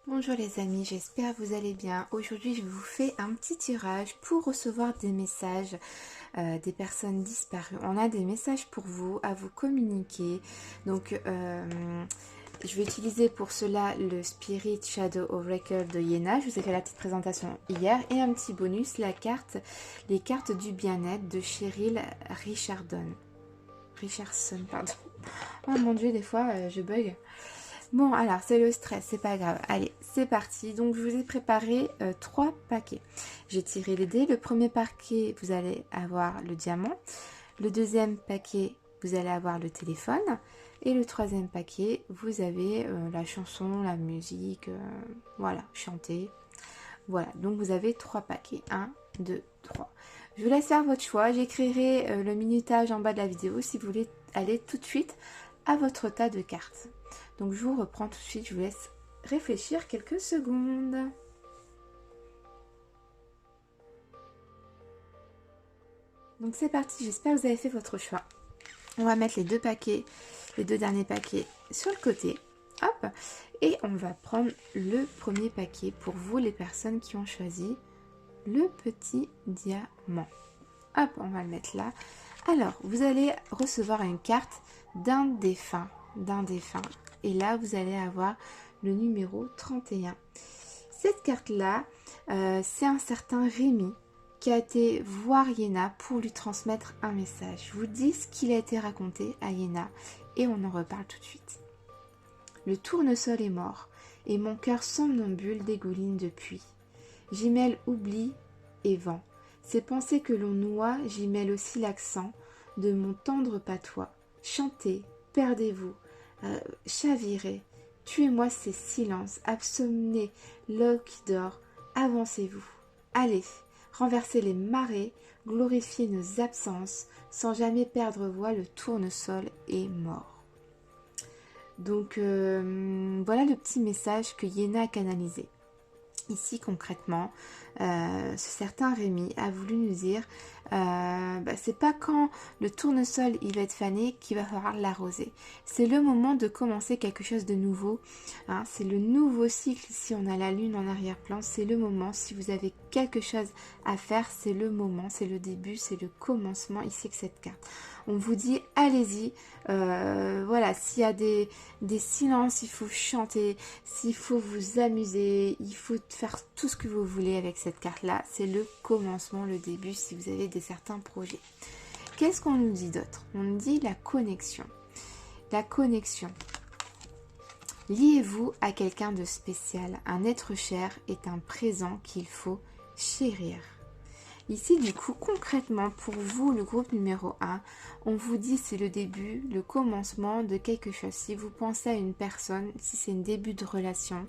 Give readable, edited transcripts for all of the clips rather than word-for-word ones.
Bonjour les amis, j'espère que vous allez bien. Aujourd'hui, je vous fais un petit tirage pour recevoir des messages des personnes disparues. On a des messages pour vous, à vous communiquer. Donc, je vais utiliser pour cela le Spirit Shadow Oracle de Yéna. Je vous ai fait la petite présentation hier. Et un petit bonus, les cartes du bien-être de Cheryl Richardson, pardon. Oh mon dieu, des fois, je bug. Bon, alors, c'est le stress, c'est pas grave. Allez, c'est parti. Donc, je vous ai préparé 3 paquets. J'ai tiré les dés. Le premier paquet, vous allez avoir le diamant. Le deuxième paquet, vous allez avoir le téléphone. Et le troisième paquet, vous avez la chanson, la musique, voilà, chanter. Voilà, donc vous avez 3 paquets. 1, 2, 3. Je vous laisse faire votre choix. J'écrirai le minutage en bas de la vidéo si vous voulez aller tout de suite à votre tas de cartes. Donc je vous reprends tout de suite, je vous laisse réfléchir quelques secondes. Donc c'est parti, j'espère que vous avez fait votre choix. On va mettre les deux derniers paquets sur le côté. Hop, et on va prendre le premier paquet pour vous, les personnes qui ont choisi le petit diamant. Hop, on va le mettre là. Alors, vous allez recevoir une carte d'un défunt. Et là, vous allez avoir le numéro 31. Cette carte-là, c'est un certain Rémi qui a été voir Yéna pour lui transmettre un message. Je vous dis ce qu'il a été raconté à Yéna et on en reparle tout de suite. Le tournesol est mort et mon cœur somnambule dégouline depuis. J'y mêle oubli et vent. Ces pensées que l'on noie, j'y mêle aussi l'accent de mon tendre patois. Chantez, perdez-vous, chavirez, tuez-moi ces silences, absomnez l'eau qui dort, avancez-vous. Allez, renversez les marées, glorifiez nos absences, sans jamais perdre voix, le tournesol est mort. Donc voilà le petit message que Yéna a canalisé. Ici concrètement, ce certain Rémi a voulu nous dire c'est pas quand le tournesol il va être fané qu'il va falloir l'arroser. C'est le moment de commencer quelque chose de nouveau. Hein, c'est le nouveau cycle. Si on a la lune en arrière-plan, c'est le moment. Si vous avez quelque chose à faire, c'est le moment, c'est le début, c'est le commencement ici avec cette carte. On vous dit allez-y. Voilà, s'il y a des silences, il faut chanter, s'il faut vous amuser, il faut faire tout ce que vous voulez avec cette carte-là. C'est le commencement, le début, si vous avez certains projets. Qu'est-ce qu'on nous dit d'autre? On nous dit la connexion. La connexion. Liez-vous à quelqu'un de spécial. Un être cher est un présent qu'il faut chérir. Ici, du coup, concrètement, pour vous, le groupe numéro 1, on vous dit c'est le début, le commencement de quelque chose. Si vous pensez à une personne, si c'est un début de relation,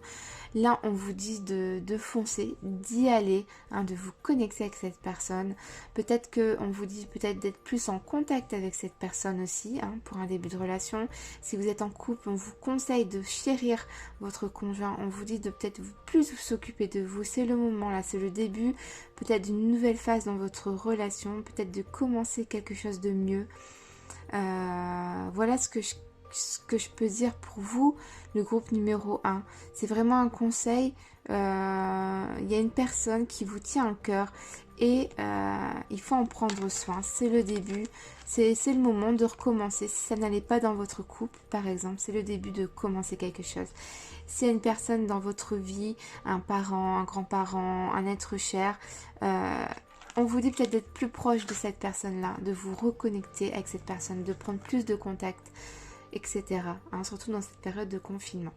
là, on vous dit de foncer, d'y aller, hein, de vous connecter avec cette personne. Peut-être qu'on vous dit peut-être d'être plus en contact avec cette personne aussi, hein, pour un début de relation. Si vous êtes en couple, on vous conseille de chérir votre conjoint. On vous dit de peut-être plus vous s'occuper de vous. C'est le moment, là, c'est le début, peut-être d'une nouvelle phase dans votre relation, peut-être de commencer quelque chose de mieux. Voilà ce que je peux dire pour vous, le groupe numéro 1. C'est vraiment un conseil. Il y a une personne qui vous tient à cœur et il faut en prendre soin. C'est le début, c'est le moment de recommencer. Si ça n'allait pas dans votre couple, par exemple, c'est le début de commencer quelque chose. S'il y a une personne dans votre vie, un parent, un grand-parent, un être cher, on vous dit peut-être d'être plus proche de cette personne-là, de vous reconnecter avec cette personne, de prendre plus de contact, etc. Hein, surtout dans cette période de confinement.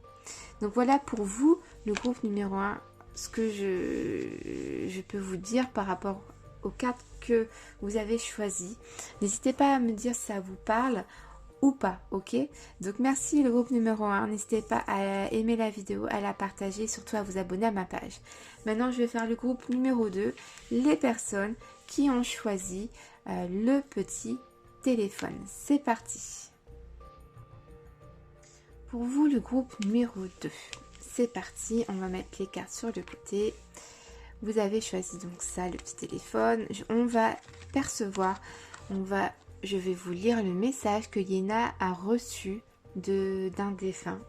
Donc voilà pour vous, le groupe numéro 1, ce que je peux vous dire par rapport aux cartes que vous avez choisies. N'hésitez pas à me dire si ça vous parle ou pas, ok? Donc merci le groupe numéro 1, n'hésitez pas à aimer la vidéo, à la partager et surtout à vous abonner à ma page. Maintenant je vais faire le groupe numéro 2, les personnes qui ont choisi le petit téléphone. C'est parti! Pour vous le groupe numéro 2, c'est parti, on va mettre les cartes sur le côté. Vous avez choisi donc ça, le petit téléphone. On va percevoir, je vais vous lire le message que Yéna a reçu d'un défunt.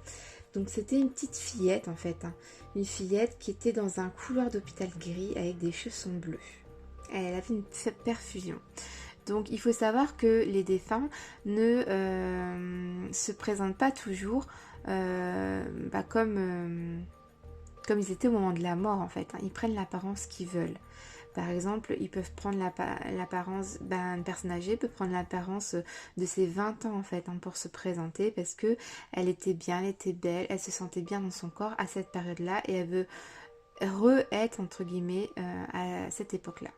Donc c'était une petite fillette en fait, hein. Une fillette qui était dans un couloir d'hôpital gris avec des chaussons bleus. Elle avait une perfusion. Donc il faut savoir que les défunts ne se présentent pas toujours comme ils étaient au moment de la mort en fait, hein. Ils prennent l'apparence qu'ils veulent. Par exemple, ils peuvent prendre l'apparence, une personne âgée peut prendre l'apparence de ses 20 ans en fait, hein, pour se présenter parce que elle était bien, elle était belle, elle se sentait bien dans son corps à cette période-là et elle veut re-être entre guillemets à cette époque-là.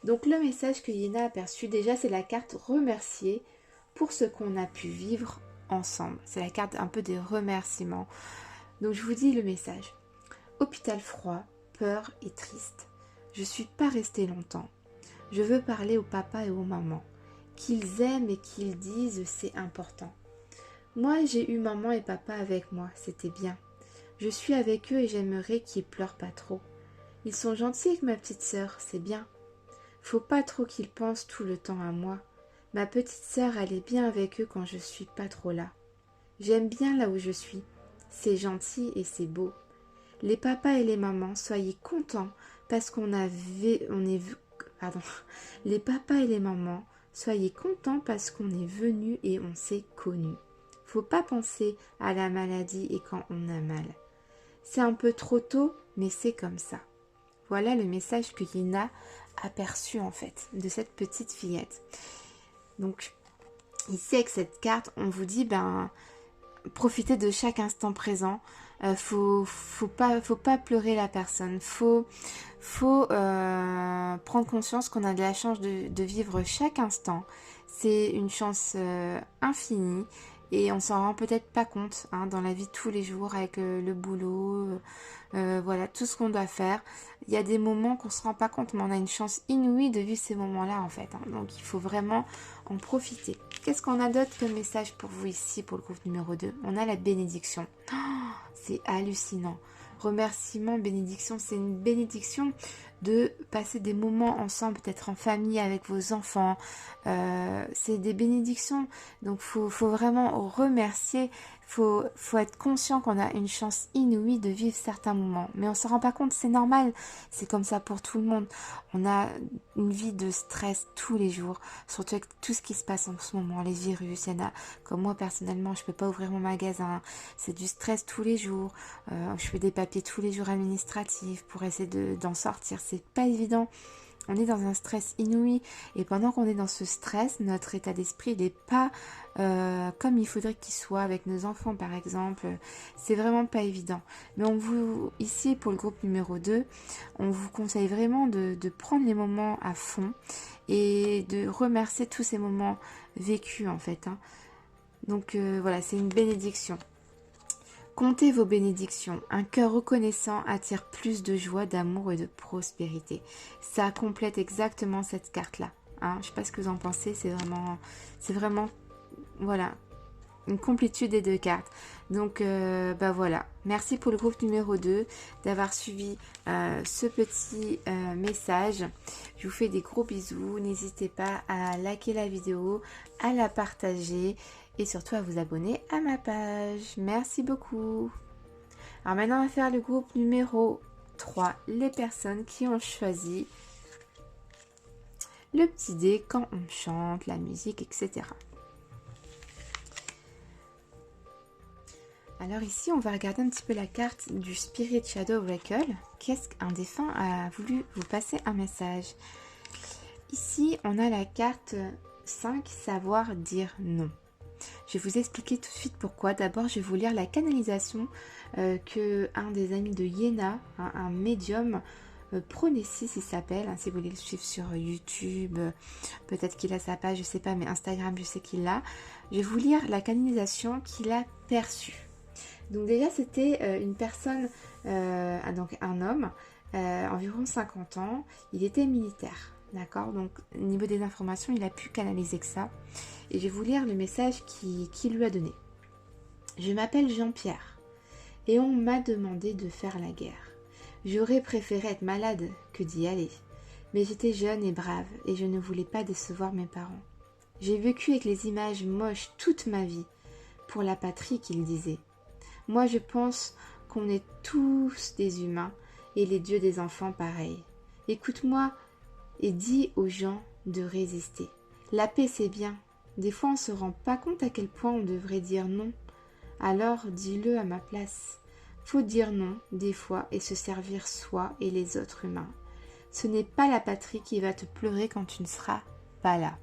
Donc le message que Yéna a perçu, déjà c'est la carte remercier pour ce qu'on a pu vivre ensemble. C'est la carte un peu des remerciements. Donc je vous dis le message. Hôpital froid, peur et triste. Je suis pas restée longtemps. Je veux parler au papa et aux mamans. Qu'ils aiment et qu'ils disent, c'est important. Moi, j'ai eu maman et papa avec moi, c'était bien. Je suis avec eux et j'aimerais qu'ils pleurent pas trop. Ils sont gentils avec ma petite sœur, c'est bien. Faut pas trop qu'ils pensent tout le temps à moi. Ma petite sœur, elle est bien avec eux quand je suis pas trop là. J'aime bien là où je suis. C'est gentil et c'est beau. Les papas et les mamans, soyez contents parce Les papas et les mamans, soyez contents parce qu'on est venu et on s'est connus. Faut pas penser à la maladie et quand on a mal. C'est un peu trop tôt, mais c'est comme ça. Voilà le message que Yéna a perçu en fait de cette petite fillette. Donc ici avec cette carte, on vous dit profitez de chaque instant présent. Faut pas pleurer la personne. Faut prendre conscience qu'on a de la chance de vivre chaque instant. C'est une chance infinie et on s'en rend peut-être pas compte hein, dans la vie de tous les jours avec le boulot, voilà tout ce qu'on doit faire. Il y a des moments qu'on se rend pas compte, mais on a une chance inouïe de vivre ces moments-là en fait. Hein. Donc il faut vraiment en profiter. Qu'est-ce qu'on a d'autre comme message pour vous ici pour le groupe numéro 2? On a la bénédiction. Oh, c'est hallucinant. Remerciement, bénédiction, c'est une bénédiction de passer des moments ensemble, peut-être en famille avec vos enfants. C'est des bénédictions, donc faut vraiment remercier. Faut être conscient qu'on a une chance inouïe de vivre certains moments. Mais on se rend pas compte, c'est normal. C'est comme ça pour tout le monde. On a une vie de stress tous les jours, surtout avec tout ce qui se passe en ce moment, les virus. Il y en a, comme moi personnellement, je peux pas ouvrir mon magasin. C'est du stress tous les jours. Je fais des papiers tous les jours administratifs pour essayer d'en sortir. C'est pas évident. On est dans un stress inouï et pendant qu'on est dans ce stress, notre état d'esprit n'est pas comme il faudrait qu'il soit avec nos enfants par exemple. C'est vraiment pas évident. Mais ici pour le groupe numéro 2, on vous conseille vraiment de prendre les moments à fond et de remercier tous ces moments vécus en fait. Hein. Donc voilà, c'est une bénédiction. Comptez vos bénédictions. Un cœur reconnaissant attire plus de joie, d'amour et de prospérité. Ça complète exactement cette carte-là. Hein, je ne sais pas ce que vous en pensez. C'est vraiment, voilà, une complétude des deux cartes. Donc, voilà. Merci pour le groupe numéro 2 d'avoir suivi ce petit message. Je vous fais des gros bisous. N'hésitez pas à liker la vidéo, à la partager et surtout à vous abonner à ma page. Merci beaucoup. Alors maintenant, on va faire le groupe numéro 3. Les personnes qui ont choisi le petit dé quand on chante, la musique, etc. Alors ici, on va regarder un petit peu la carte du Spirit Shadow Oracle. Qu'est-ce qu'un défunt a voulu vous passer un message? Ici, on a la carte 5, savoir dire non. Je vais vous expliquer tout de suite pourquoi. D'abord, je vais vous lire la canalisation que un des amis de Yéna, un médium, Pronessis il s'appelle, hein, si vous voulez le suivre sur YouTube, peut-être qu'il a sa page, je sais pas, mais Instagram, je sais qu'il l'a. Je vais vous lire la canalisation qu'il a perçue. Donc déjà, c'était une personne, donc un homme, environ 50 ans, il était militaire. D'accord, donc au niveau des informations, il a pu canaliser que ça. Et je vais vous lire le message qu'il lui a donné. Je m'appelle Jean-Pierre et on m'a demandé de faire la guerre. J'aurais préféré être malade que d'y aller. Mais j'étais jeune et brave et je ne voulais pas décevoir mes parents. J'ai vécu avec les images moches toute ma vie. Pour la patrie, qu'ils disaient. Moi, je pense qu'on est tous des humains et les dieux des enfants pareil. Écoute-moi et dis aux gens de résister. La paix, c'est bien. Des fois, on ne se rend pas compte à quel point on devrait dire non. Alors, dis-le à ma place. Faut dire non, des fois, et se servir soi et les autres humains. Ce n'est pas la patrie qui va te pleurer quand tu ne seras pas là.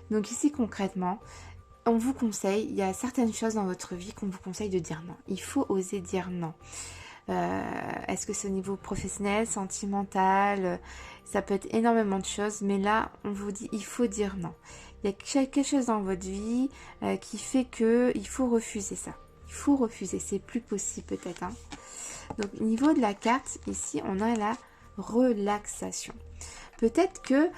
Donc ici, concrètement, on vous conseille, il y a certaines choses dans votre vie qu'on vous conseille de dire non. Il faut oser dire non. Est-ce que c'est au niveau professionnel, sentimental, ça peut être énormément de choses, mais là, on vous dit, il faut dire non. Il y a quelque chose dans votre vie qui fait que il faut refuser ça. Il faut refuser, c'est plus possible peut-être. Hein. Donc, au niveau de la carte, ici, on a la relaxation. Peut-être que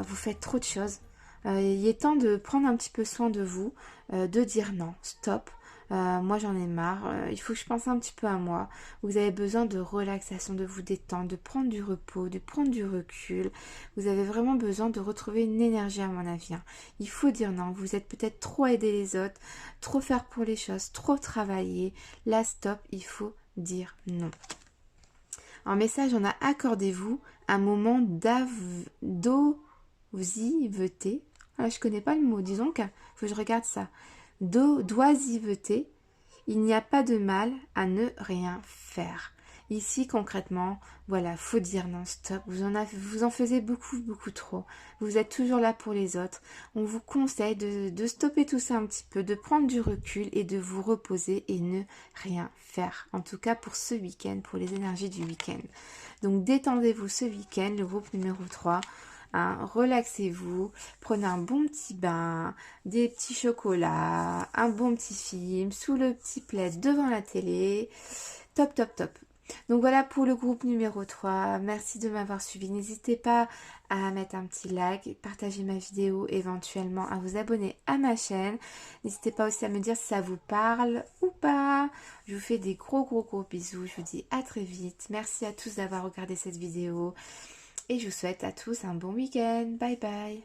vous faites trop de choses. Il est temps de prendre un petit peu soin de vous, de dire non, stop. Moi j'en ai marre, il faut que je pense un petit peu à moi. Vous avez besoin de relaxation, de vous détendre, de prendre du repos, de prendre du recul. Vous avez vraiment besoin de retrouver une énergie à mon avis. Hein. Il faut dire non, vous êtes peut-être trop à aider les autres, trop faire pour les choses, trop travailler. Là stop, il faut dire non. En message, on a accordez-vous un moment d'oisiveté. Ah, je connais pas le mot, disons qu'il faut que je regarde ça. D'oisiveté, il n'y a pas de mal à ne rien faire. Ici, concrètement, voilà, faut dire non, stop. Vous en faisiez beaucoup, beaucoup trop. Vous êtes toujours là pour les autres. On vous conseille de stopper tout ça un petit peu, de prendre du recul et de vous reposer et ne rien faire. En tout cas, pour ce week-end, pour les énergies du week-end. Donc, détendez-vous ce week-end, le groupe numéro 3. Hein, relaxez-vous, prenez un bon petit bain, des petits chocolats, un bon petit film, sous le petit plaid devant la télé. Top, top, top. Donc voilà pour le groupe numéro 3. Merci de m'avoir suivi. N'hésitez pas à mettre un petit like, partager ma vidéo, éventuellement à vous abonner à ma chaîne. N'hésitez pas aussi à me dire si ça vous parle ou pas. Je vous fais des gros, gros, gros bisous. Je vous dis à très vite. Merci à tous d'avoir regardé cette vidéo. Et je vous souhaite à tous un bon week-end. Bye bye.